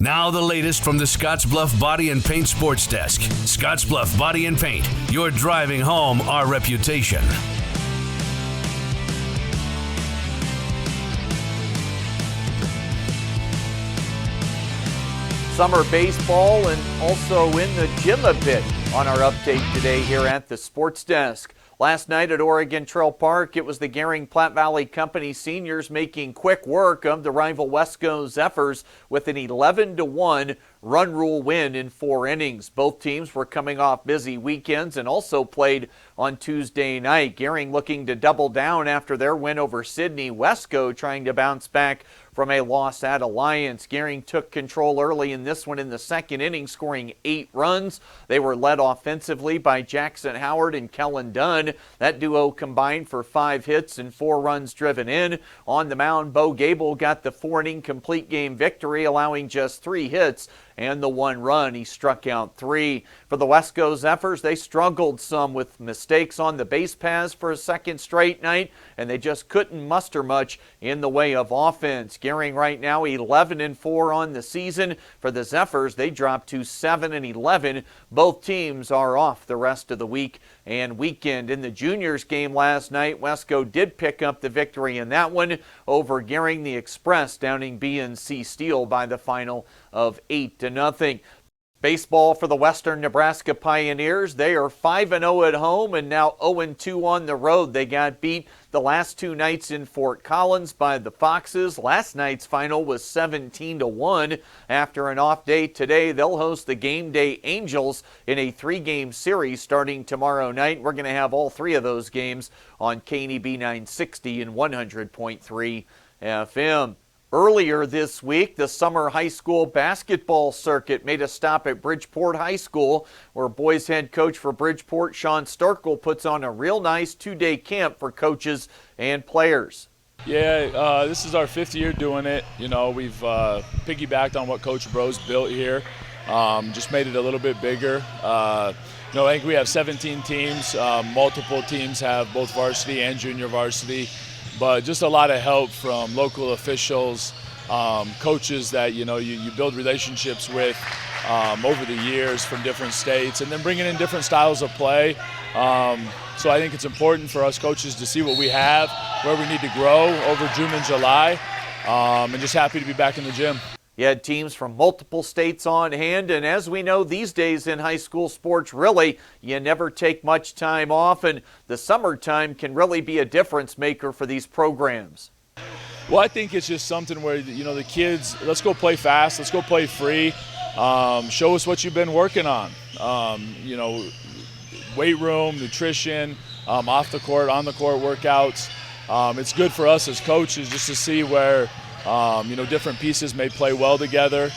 Now the latest from the Scottsbluff Body and Paint Sports Desk. Scottsbluff Body and Paint, you're driving home our reputation. Summer baseball and also in the gym a bit on our update today here at the Sports Desk. Last night at Oregon Trail Park, it was the Gering Platte Valley Company seniors making quick work of the rival WESTCO Zephyrs with an 11-1 run rule win in 4 innings. Both teams were coming off busy weekends and also played on Tuesday night. Gering looking to double down after their win over Sydney. WESTCO trying to bounce back from a loss at Alliance. Gering took control early in this one in the 2nd inning, scoring 8 runs. They were led offensively by Jackson Howard and Kellen Dunn. That duo combined for 5 hits and 4 runs driven in. On the mound, Bo Gable got the 4-inning complete game victory, allowing just 3 hits and the 1 run. He struck out 3. For the WESTCO Zephyrs, they struggled some with mistakes on the base paths for a second straight night, and they just couldn't muster much in the way of offense. Gering right now 11-4 on the season. For the Zephyrs, they dropped to 7-11. Both teams are off the rest of the week and weekend. In the juniors game last night, WESTCO did pick up the victory in that one over Gering. The Express downing B&C Steel by the final of 8-0. Baseball for the Western Nebraska Pioneers. They are 5-0 at home and now 0-2 on the road. They got beat the last 2 nights in Fort Collins by the Foxes. Last night's final was 17-1. After an off day today, they'll host the Game Day Angels in a 3-game series starting tomorrow night. We're going to have all 3 of those games on KNEB 960 and 100.3 FM. Earlier this week, the summer high school basketball circuit made a stop at Bridgeport High School, where boys head coach for Bridgeport, Sean Starkle, puts on a real nice 2-day camp for coaches and players. Yeah, this is our 5th year doing it. You know, we've piggybacked on what Coach Bros built here, just made it a little bit bigger. I think we have 17 teams. Multiple teams have both varsity and junior varsity. But just a lot of help from local officials, coaches that you build relationships with over the years from different states, and then bringing in different styles of play. So I think it's important for us coaches to see what we have, where we need to grow over June and July, and just happy to be back in the gym. You had teams from multiple states on hand, and as we know these days in high school sports, really, you never take much time off, and the summertime can really be a difference maker for these programs. Well, I think it's just something where, the kids, let's go play fast, let's go play free, show us what you've been working on. Weight room, nutrition, off the court, on the court workouts. It's good for us as coaches just to see where different pieces may play well together.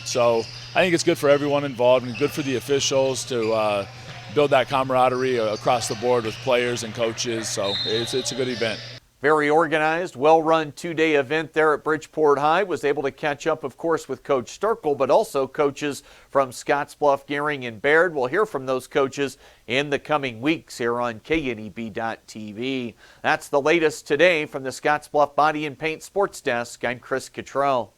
So I think it's good for everyone involved and good for the officials to build that camaraderie across the board with players and coaches. So it's a good event. Very organized, well-run 2-day event there at Bridgeport High. Was able to catch up, of course, with Coach Starkle, but also coaches from Scottsbluff, Gering, and Baird. We'll hear from those coaches in the coming weeks here on KNEB.TV. That's the latest today from the Scottsbluff Body and Paint Sports Desk. I'm Chris Cottrell.